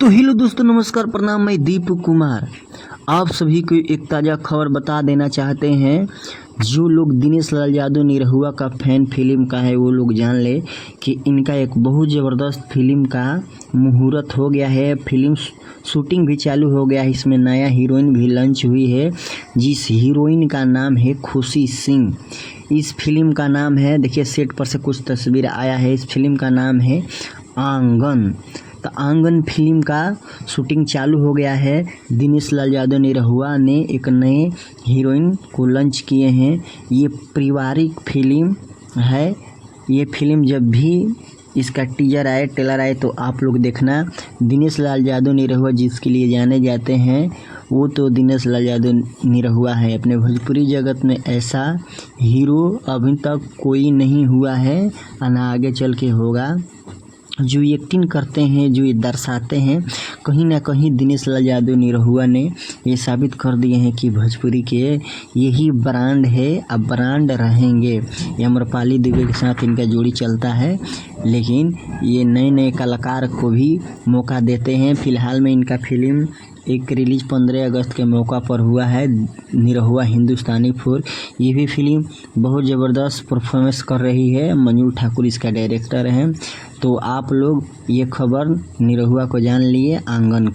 तो हेलो दोस्तों, नमस्कार, प्रणाम। मैं दीप कुमार आप सभी को एक ताज़ा खबर बता देना चाहते हैं। जो लोग दिनेश लाल यादव निरहुआ का फैन फिल्म का है वो लोग जान ले कि इनका एक बहुत ज़बरदस्त फिल्म का मुहूर्त हो गया है। फिल्म शूटिंग भी चालू हो गया है। इसमें नया हीरोइन भी लॉन्च हुई है, जिस हीरोइन का नाम है खुशी सिंह। इस फिल्म का नाम है, देखिए सेट पर से कुछ तस्वीर आया है। इस फिल्म का नाम है आंगन। तो आंगन फिल्म का शूटिंग चालू हो गया है। दिनेश लाल यादव निरहुआ ने एक नए हीरोइन को लॉन्च किए हैं। ये पारिवारिक फिल्म है। ये फिल्म जब भी इसका टीजर आए, ट्रेलर आए तो आप लोग देखना। दिनेश लाल यादव निरहुआ जिसके लिए जाने जाते हैं वो तो दिनेश लाल यादव निरहुआ है। अपने भोजपुरी जगत में ऐसा हीरो अभी तक कोई नहीं हुआ है और ना आगे चल के होगा। जो एक्टिंग करते हैं, जो ये दर्शाते हैं, कहीं ना कहीं दिनेश लाल यादव निरहुआ ने ये साबित कर दिए हैं कि भोजपुरी के यही ब्रांड है, अब ब्रांड रहेंगे। ये अम्रपाली दुबे के साथ इनका जोड़ी चलता है, लेकिन ये नए नए कलाकार को भी मौका देते हैं। फिलहाल में इनका फिल्म एक रिलीज 15 अगस्त के मौका पर हुआ है, निरहुआ हिंदुस्तानी 4। ये भी फिल्म बहुत ज़बरदस्त परफॉर्मेंस कर रही है। मंजूर ठाकुर इसका डायरेक्टर हैं। तो आप लोग ये खबर निरहुआ को जान लिए आंगन